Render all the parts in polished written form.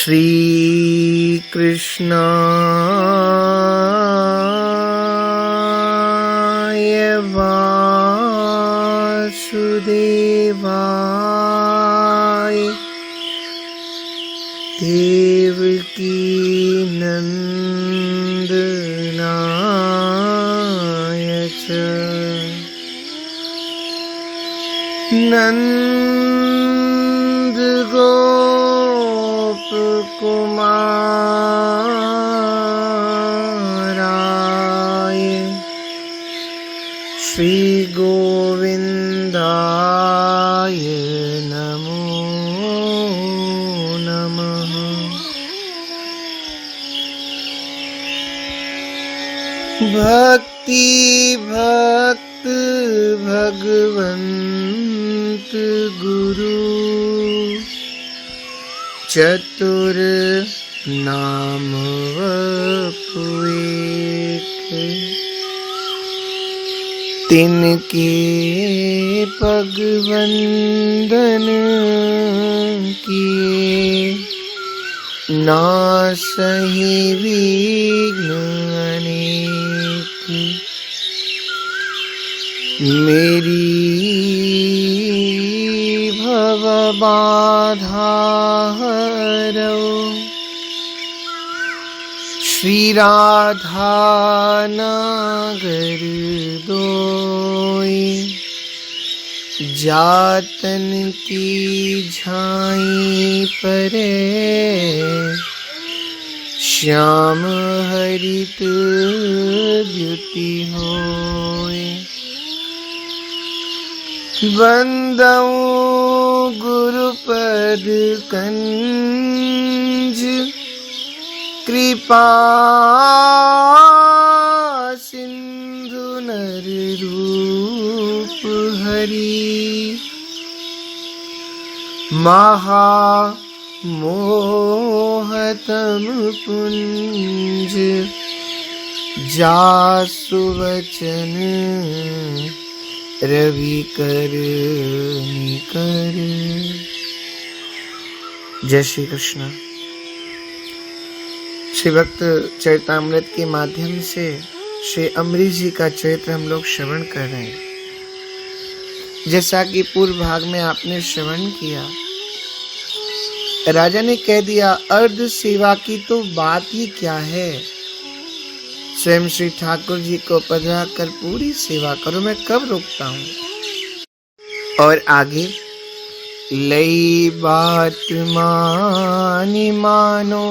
श्री कृष्णाय वासुदेवाय देवकी नंदनाय च नंद गोपकुमाराय श्री गोविंदाय नमो नमः। भक्ति भक्त भगवंत गुरु चतुर नाम वपुएक, तिनके पग वंदन किए, नासहि विघ्न अनेक। मेरी भव बाधा हरौ श्री राधा नागर दोई, जातन की झाई परे श्याम हरित द्युति होय। बंदौ गुरुपद कंज, कृपा सिंधु नर रूप हरि, महा मोहतम पुंज, जासु वचन रवि कर निकर। जय श्री कृष्ण। श्री भक्त चरितामृत के माध्यम से श्री अम्बरीश जी का चरित्र हम लोग श्रवण कर रहे हैं। जैसा कि पूर्व भाग में आपने श्रवण किया, राजा ने कह दिया अर्ध सेवा की तो बात ही क्या है, स्वयं श्री ठाकुर जी को पधरा कर पूरी सेवा करो, मैं कब रोकता हूं। और आगे लई बात मानी मानो,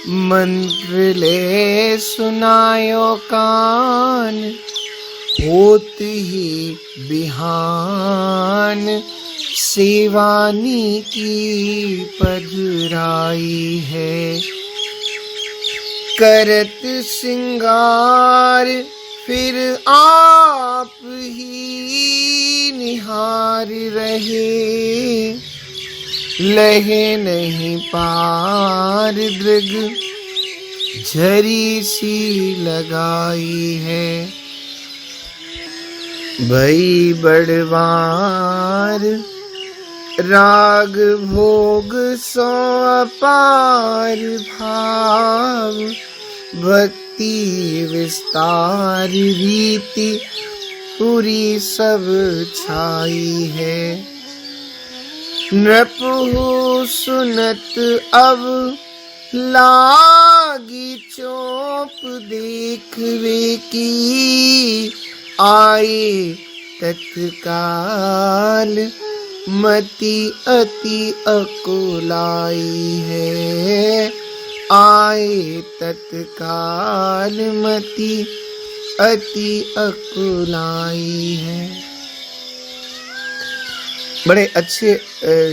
मंत्र ले सुनायो कान, होत ही बिहान सेवानी की पधराई है। करत सिंगार फिर आप ही निहार रहे, लहे नहीं पार दृग झरी सी लगाई है। भई बड़वार राग भोग सो अपार भाव, भक्ति विस्तार रीति पूरी सब छाई है। नृपहु सुनत अब लागी चोप, देखवे की आए तत्काल, मति अति अकुलाई है। आए तत्काल मति अति अकुलाई है। बड़े अच्छे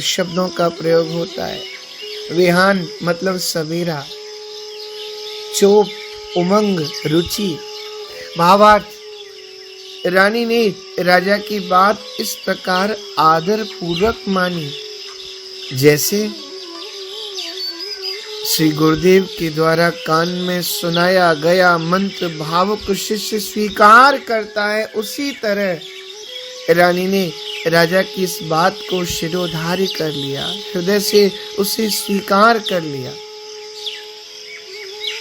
शब्दों का प्रयोग होता है। विहान मतलब सवेरा, चोप उमंग रुचि। भावार्थ, रानी ने राजा की बात इस प्रकार आदर पूर्वक मानी जैसे श्री गुरुदेव के द्वारा कान में सुनाया गया मंत्र भावुक शिष्य स्वीकार करता है, उसी तरह रानी ने राजा की इस बात को शिरोधार्य कर लिया, हृदय से उसे स्वीकार कर लिया।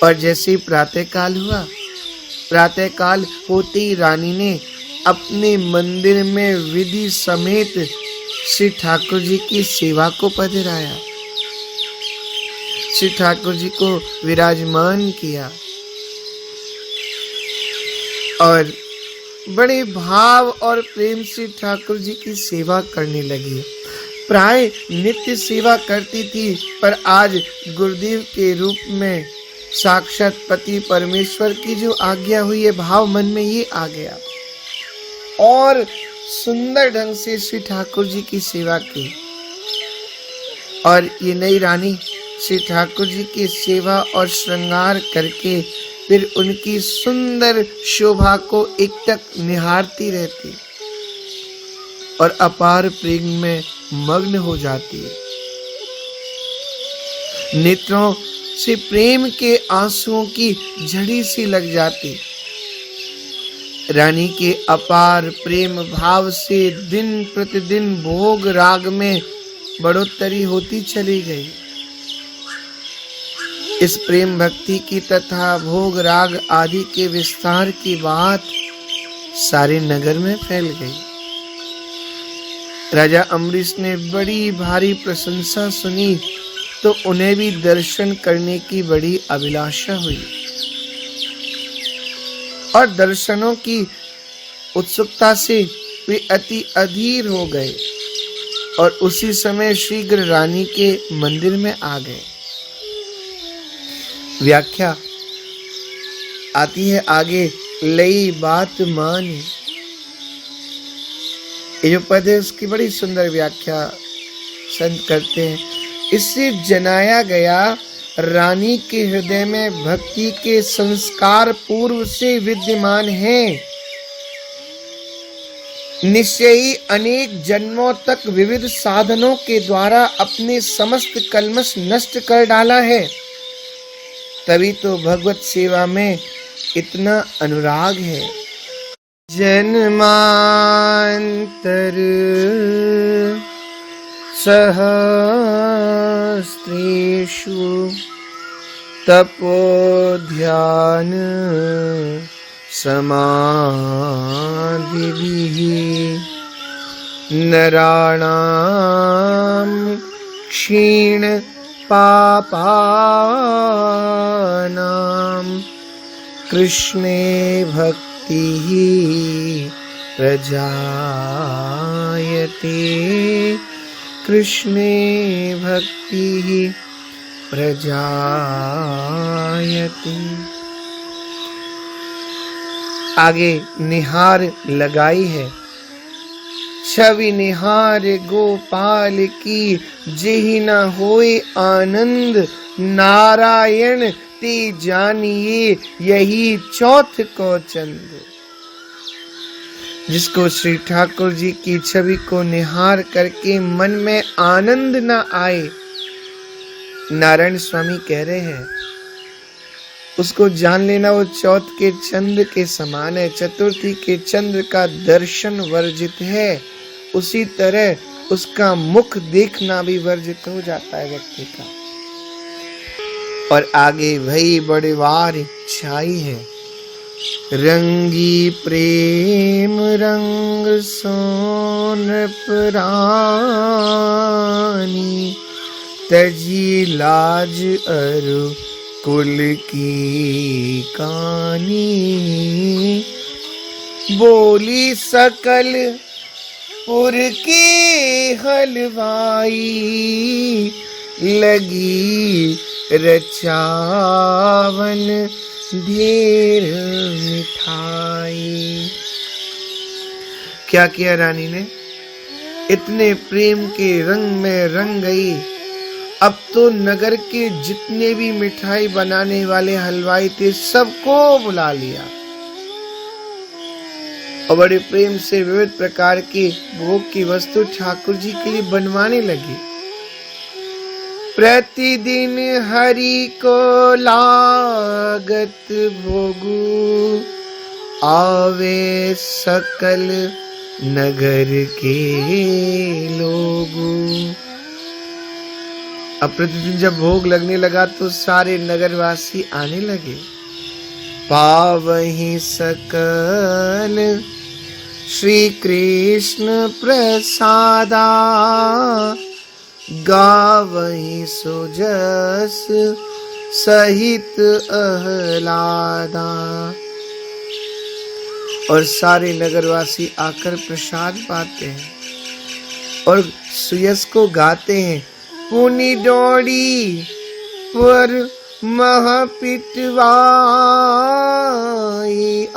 और जैसे ही प्रातःकाल हुआ, प्रातःकाल होते ही रानी ने अपने मंदिर में विधि समेत श्री ठाकुर जी की सेवा को पधराया, श्री ठाकुर जी को विराजमान किया और बड़े भाव और प्रेम से ठाकुर जी की सेवा करने लगी। प्राय नित्य सेवा करती थी, पर आज गुरुदेव के रूप में साक्षात पति परमेश्वर की जो आज्ञा हुई है, भाव मन में ये आ गया और सुंदर ढंग से श्री ठाकुर जी की सेवा की। और ये नई रानी श्री ठाकुर जी की सेवा और श्रृंगार करके फिर उनकी सुंदर शोभा को एकटक निहारती रहती और अपार प्रेम में मग्न हो जाती है। नेत्रों से प्रेम के आंसुओं की झड़ी सी लग जाती। रानी के अपार प्रेम भाव से दिन प्रतिदिन भोग राग में बढ़ोतरी होती चली गई। इस प्रेम भक्ति की तथा भोग राग आदि के विस्तार की बात सारे नगर में फैल गई। राजा अम्बरीश ने बड़ी भारी प्रशंसा सुनी तो उन्हें भी दर्शन करने की बड़ी अभिलाषा हुई और दर्शनों की उत्सुकता से वे अति अधीर हो गए और उसी समय शीघ्र रानी के मंदिर में आ गए। व्याख्या आती है आगे, लई बात मान। ये जो पद है उसकी बड़ी सुंदर व्याख्या संत करते हैं। इससे जनाया गया रानी के हृदय में भक्ति के संस्कार पूर्व से विद्यमान हैं। निश्चय ही अनेक जन्मों तक विविध साधनों के द्वारा अपने समस्त कल्मश नष्ट कर डाला है, तभी तो भगवत सेवा में इतना अनुराग है। जन्मांतर सहस्रेषु तपो ध्यान समाधिभिः नराणां क्षीण पापानां कृष्णे भक्तिः प्रजायते, कृष्णे भक्तिः प्रजायते। आगे निहार लगाई है। छवि निहार गोपाल की जेहि न होए आनंद, नारायण ते जानिए यही चौथ को चंद। जिसको श्री ठाकुर जी की छवि को निहार करके मन में आनंद न आए, नारायण स्वामी कह रहे हैं, उसको जान लेना वो चौथ के चंद्र के समान है। चतुर्थी के चंद्र का दर्शन वर्जित है, उसी तरह उसका मुख देखना भी वर्जित हो जाता है व्यक्ति का। और आगे भई बड़े वार छाई है। रंगी प्रेम रंग सोन प्राणी, तजी लाज अरु कुल की कानी। बोली सकल पुर की हलवाई, लगी रचावन ढेर मिठाई। क्या किया रानी ने? इतने प्रेम के रंग में रंग गई। अब तो नगर के जितने भी मिठाई बनाने वाले हलवाई थे सबको बुला लिया और बड़े प्रेम से विविध प्रकार की भोग की वस्तु ठाकुर जी के लिए बनवाने लगी। प्रतिदिन हरि को लागत भोगु, आवे सकल नगर के लोगों। अब प्रतिदिन जब भोग लगने लगा तो सारे नगरवासी आने लगे। पावहि सकल श्री कृष्ण प्रसादा, गावहि सुजस सहित अहलादा। और सारे नगरवासी आकर प्रसाद पाते हैं और सुयस को गाते हैं। पुनि डोड़ी पर महपिटवाई,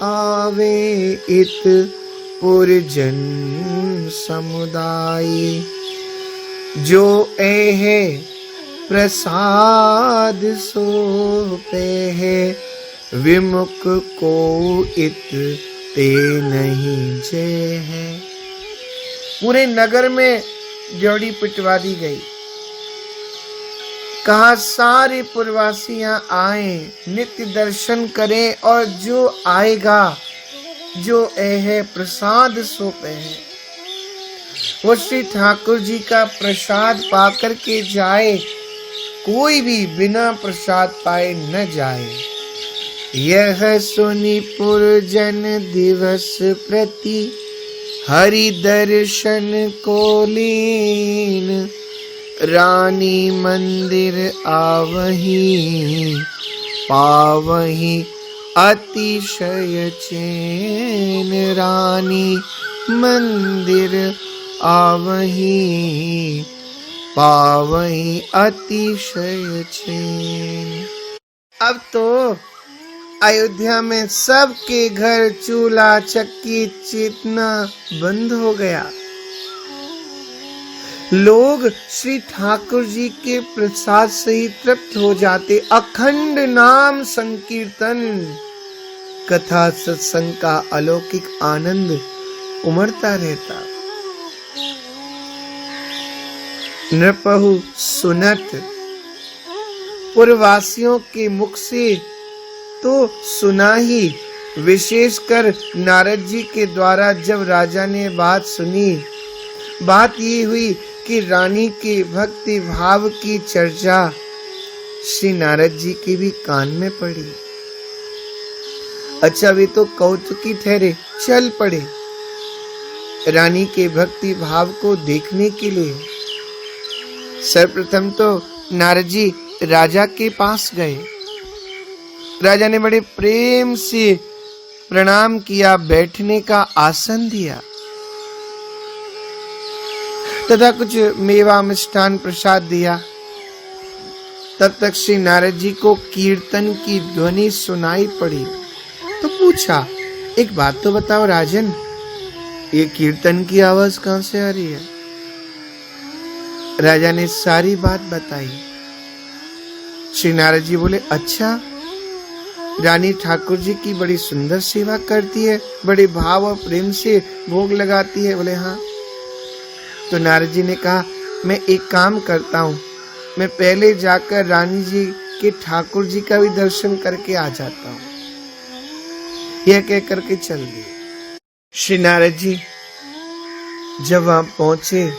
आवे इत पुरजन समुदाय। जो एहे प्रसाद सोपे है, विमुख को इत ते नहीं जे है। पूरे नगर में जोड़ी पिटवा दी गई। कहा सारे पुरवासी यहाँ आए, नित्य दर्शन करें, और जो आएगा, जो है प्रसाद सोपे है, वो श्री ठाकुर जी का प्रसाद पाकर के जाए। कोई भी बिना प्रसाद पाए न जाए। यह सुनि पुरजन दिवस प्रति, हरि दर्शन को लीन। रानी मंदिर आवही, पावही अतिशय चैन। रानी मंदिर आवही, पावही अतिशय चैन। अब तो अयोध्या में सबके घर चूल्हा चक्की चेतना बंद हो गया। लोग श्री ठाकुर जी के प्रसाद से ही तृप्त हो जाते। अखंड नाम संकीर्तन, कथा सत्संग का अलौकिक आनंद उमड़ता रहता। नृपहु सुनत, पुरवासियों के मुख से तो सुना ही, विशेषकर नारद जी के द्वारा जब राजा ने बात सुनी, बात ये हुई कि रानी के भक्ति भाव की चर्चा श्री नारद जी के भी कान में पड़ी। अच्छा, वे तो कौतुकी ठहरे, चल पड़े रानी के भक्ति भाव को देखने के लिए। सर्वप्रथम तो नारद जी राजा के पास गए। राजा ने बड़े प्रेम से प्रणाम किया, बैठने का आसन दिया तथा कुछ मेवा मिष्ठान प्रसाद दिया। तब तक श्री नारद जी को कीर्तन की ध्वनि सुनाई पड़ी। तो पूछा, एक बात तो बताओ राजन, ये कीर्तन की आवाज कहां से आ रही है? राजा ने सारी बात बताई। श्री नारद जी बोले, अच्छा, रानी ठाकुर जी की बड़ी सुंदर सेवा करती है, बड़े भाव और प्रेम से भोग लगाती है। बोले हाँ। तो नारद जी ने कहा, मैं एक काम करता हूँ, मैं पहले जाकर रानी जी के ठाकुर जी का भी दर्शन करके आ जाता हूँ। यह कह करके चल दिए। श्री नारद जी जब वहां पहुंचे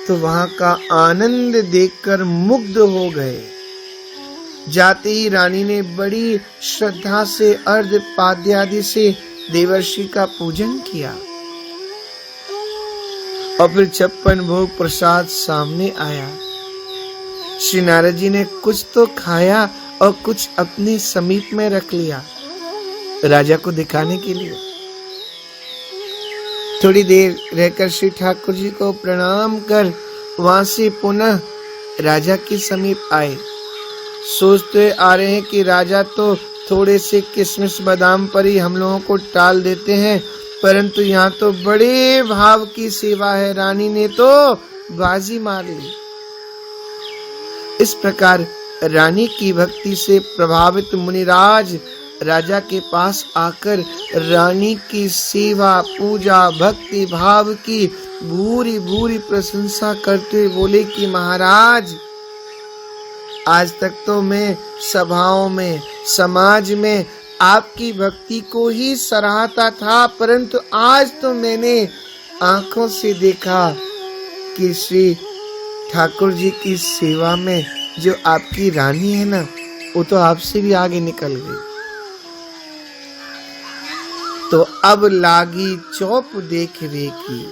तो वहां का आनंद देखकर मुग्ध हो गए। जाते ही रानी ने बड़ी श्रद्धा से अर्घ पाद्यादि से देवर्षि का पूजन किया और फिर 56 भोग प्रसाद सामने आया। श्री नारद जी ने कुछ तो खाया और कुछ अपने समीप में रख लिया राजा को दिखाने के लिए। थोड़ी देर रहकर श्री ठाकुर जी को प्रणाम कर वहां से पुनः राजा के समीप आए। सोचते आ रहे हैं कि राजा तो थोड़े से किशमिश बादाम पर ही हम लोगों को टाल देते हैं, परंतु यहाँ तो बड़े भाव की सेवा है, रानी ने तो बाजी मार ली। इस प्रकार रानी की भक्ति से प्रभावित मुनिराज राजा के पास आकर रानी की सेवा, पूजा, भक्ति भाव की भूरी भूरी प्रशंसा करते हुए बोले कि महाराज, आज तक तो मैं सभाओं में, समाज में आपकी भक्ति को ही सराहता था, परंतु आज तो मैंने आंखों से देखा कि श्री ठाकुर जी की सेवा में जो आपकी रानी है ना, वो तो आपसे भी आगे निकल गई। तो अब लागी चौप देख रेखी।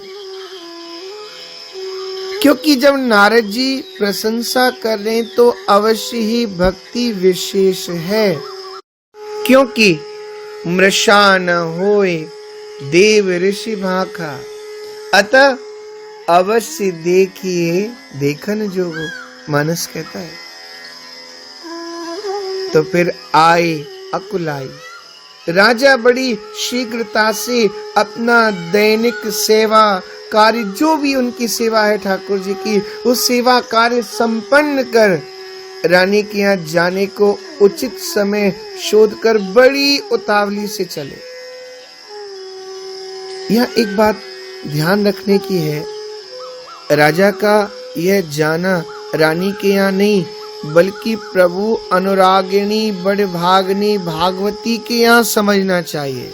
क्योंकि जब नारद जी प्रशंसा कर रहे हैं तो अवश्य ही भक्ति विशेष है, क्योंकि मृषा न होए देव ऋषि भाखा। अतः अवश्य देखिए, देखन जो मानस कहता है। तो फिर आए अकुलाई। राजा बड़ी शीघ्रता से अपना दैनिक सेवा कार्य, जो भी उनकी सेवा है ठाकुर जी की, उस सेवा कार्य संपन्न कर रानी के यहाँ जाने को उचित समय शोध कर बड़ी उतावली से चले। यह एक बात ध्यान रखने की है, राजा का यह जाना रानी के यहाँ नहीं, बल्कि प्रभु अनुरागिणी बड़भागिनी भागवती के यहाँ समझना चाहिए।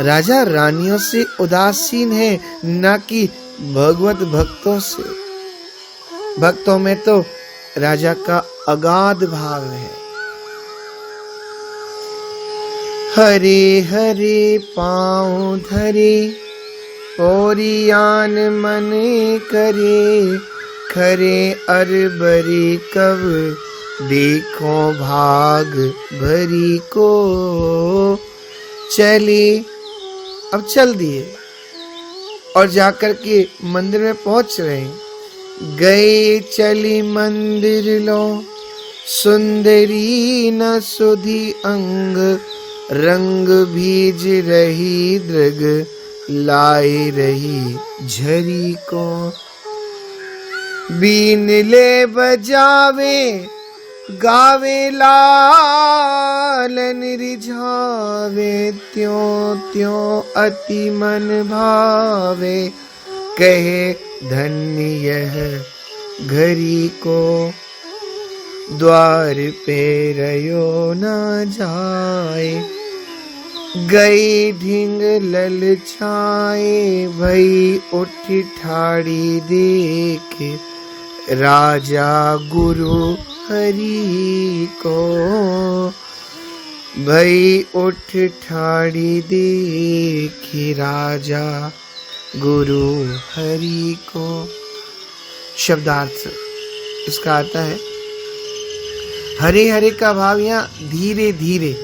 राजा रानियों से उदासीन है, न कि भगवत भक्तों से। भक्तों में तो राजा का अगाध भाव है। हरे हरे पाँव धरे पौरियान मन करे, खरे अरबरी कब देखो भाग भरी को। चले, अब चल दिए और जाकर के मंदिर में पहुंच रहे। गए चली मंदिर लो, सुंदरी न सुधी अंग, रंग भीज रही दृग, लाई रही झरी को। बीन ले बजावे गावे लालन रिझावे, त्यों त्यों अति मन भावे, कहे धन्य यह घरी को। द्वार पे रयो न जाए, गई ढींग ललचाए, भई उठ ठाड़ी देख, राजा गुरु हरि को। भई उठ ठाड़ी देख, राजा गुरु हरि को। शब्दार्थ इसका आता है, हरे हरे का भाव यहाँ धीरे धीरे,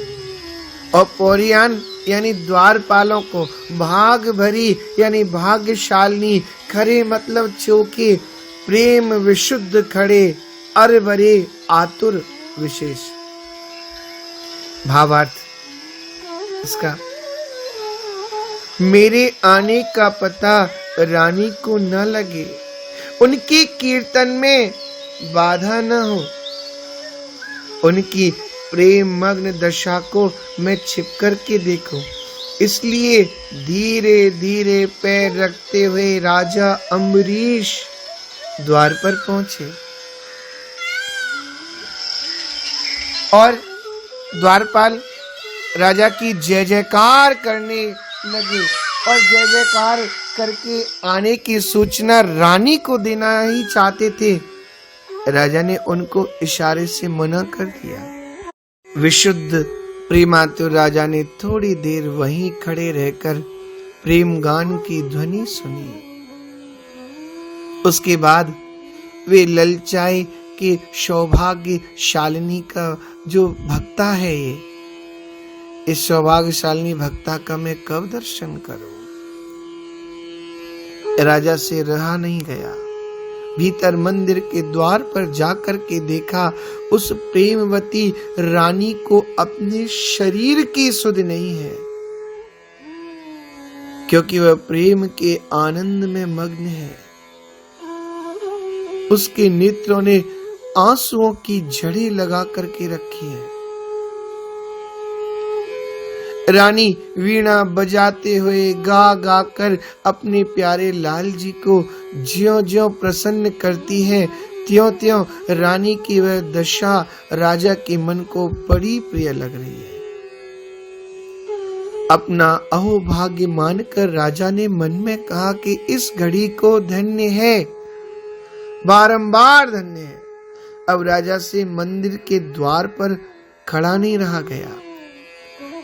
और पौरियान यानी द्वारपालों को, भाग भरी यानी भाग्यशालिनी, खरे मतलब चौके, प्रेम विशुद्ध खड़े, अरबरे आतुर विशेष। भावार्थ इसका, मेरे आने का पता रानी को न लगे, उनके कीर्तन में बाधा न हो, उनकी प्रेम मग्न दशा को मैं छिप कर के देखूं, इसलिए धीरे धीरे पैर रखते हुए राजा अम्बरीश द्वार पर पहुंचे। और द्वारपाल राजा की जय जयकार करने लगे, और जय जयकार करके आने की सूचना रानी को देना ही चाहते थे। राजा ने उनको इशारे से मना कर दिया। विशुद्ध प्रेमातुर राजा ने थोड़ी देर वहीं खड़े रहकर प्रेम गान की ध्वनि सुनी। उसके बाद वे ललचाए कि सौभाग्यशालिनी का जो भक्ता है, ये इस सौभाग्यशालिनी भक्ता का मैं कब दर्शन करूं। राजा से रहा नहीं गया, भीतर मंदिर के द्वार पर जाकर के देखा उस प्रेमवती रानी को अपने शरीर की सुध नहीं है, क्योंकि वह प्रेम के आनंद में मग्न है। उसके नेत्रों ने आंसुओं की झड़ी लगा करके रखी है। रानी वीणा बजाते हुए गा गा कर अपने प्यारे लाल जी को ज्यों ज्यों प्रसन्न करती है, त्यों त्यों रानी की वह दशा राजा के मन को बड़ी प्रिय लग रही है। अपना अहोभाग्य मानकर राजा ने मन में कहा कि इस घड़ी को धन्य है, बारंबार धन्य है। अब राजा से मंदिर के द्वार पर खड़ा नहीं रहा गया,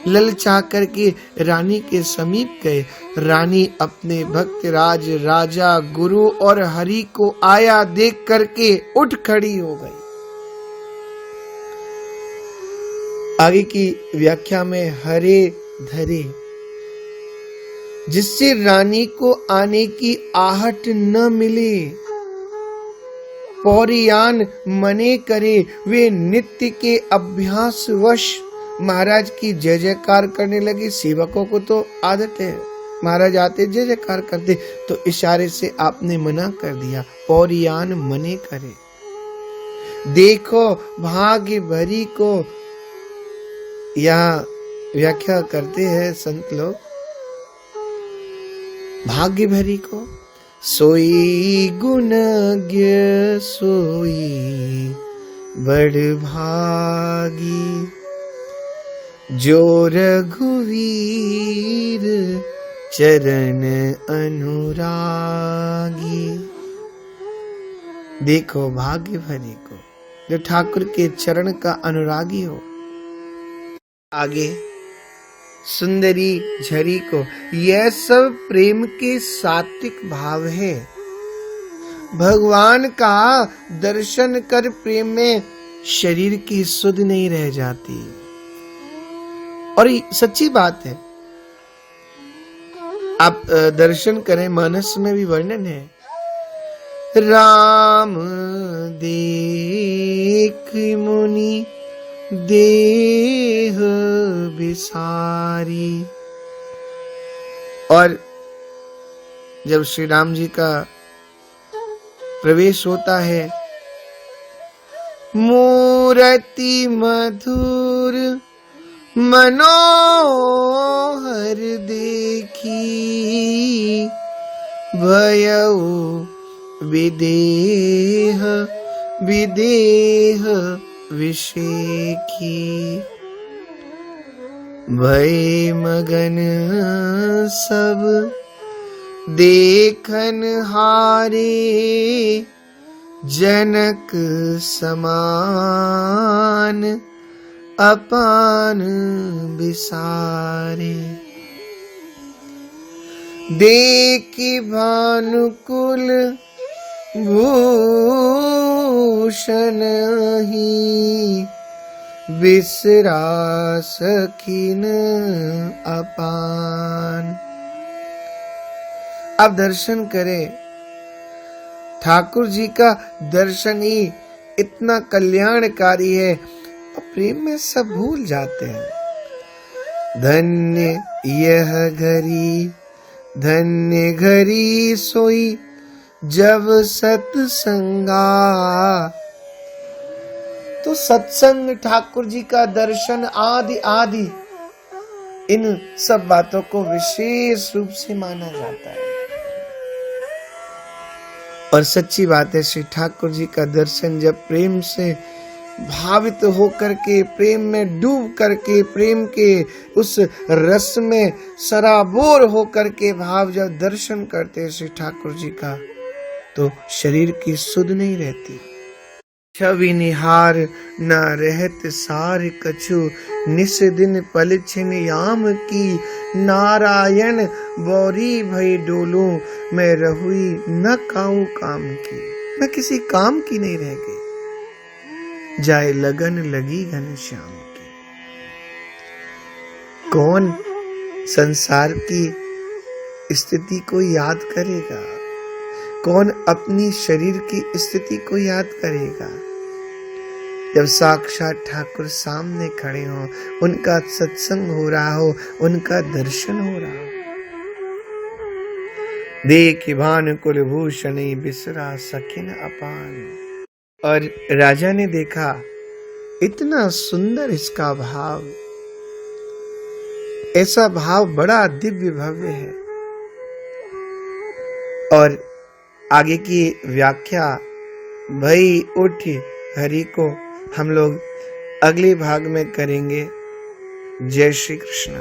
ललचा करके रानी के समीप गए। रानी अपने भक्त राज, राजा, गुरु और हरि को आया देख करके उठ खड़ी हो गई। आगे की व्याख्या में हरे धरे, जिससे रानी को आने की आहट न मिले, पौरियान मने करे, वे नित्य के अभ्यास वश महाराज की जय जयकार करने लगे। सेवकों को तो आदत है, महाराज आते जय जयकार करते, तो इशारे से आपने मना कर दिया, पौरियान मने करे। देखो भाग्य भरी को, यहाँ व्याख्या करते हैं संत लोग, भाग्य भरी को सोई गुणज्ञ सोई बड़ भागी, जो रघुवीर चरण अनुरागी। देखो भाग्य भरी को, जो ठाकुर के चरण का अनुरागी हो। आगे सुंदरी झरी को, यह सब प्रेम के सात्विक भाव है। भगवान का दर्शन कर प्रेम में शरीर की सुध नहीं रह जाती, और सच्ची बात है। आप दर्शन करें, मानस में भी वर्णन है, राम देख मुनि देह बिसारी। और जब श्री राम जी का प्रवेश होता है, मूर्ति मधुर मनोहर देखी, भयउ विदेह विदेह विषेखी। भय मगन सब देखन हारे, जनक समान अपान बिसारे। देखी भानुकुल भूषण ही, बिसरा सकीन अपान। अब दर्शन करें, ठाकुर जी का दर्शन ही इतना कल्याणकारी है, प्रेम में सब भूल जाते हैं। धन्य यह घड़ी, धन्य घड़ी सोई, जब सत्संगा। तो सत्संग, ठाकुर जी का दर्शन आदि आदि, इन सब बातों को विशेष रूप से माना जाता है। और सच्ची बात है, श्री ठाकुर जी का दर्शन जब प्रेम से भावित होकर के, प्रेम में डूब करके, प्रेम के उस रस में सराबोर होकर के भाव जब दर्शन करते हैं श्री ठाकुर जी का, तो शरीर की सुध नहीं रहती। छवि निहार न रहत सार कछु, निस दिन पल छिन याम की। नारायण बौरी भई डोलूं, मैं रहुई न काऊं काम की। मैं किसी काम की नहीं रह गई, जाए लगन लगी घनश्याम की। कौन संसार की स्थिति को याद करेगा? कौन अपनी शरीर की स्थिति को याद करेगा? जब साक्षात ठाकुर सामने खड़े हो, उनका सत्संग हो रहा हो, उनका दर्शन हो रहा हो। देख भानुकुल भूषण बिसरा सकिन अपान। और राजा ने देखा, इतना सुंदर इसका भाव, ऐसा भाव बड़ा दिव्य भव्य है। और आगे की व्याख्या भई उठ हरि को हम लोग अगले भाग में करेंगे। जय श्री कृष्ण।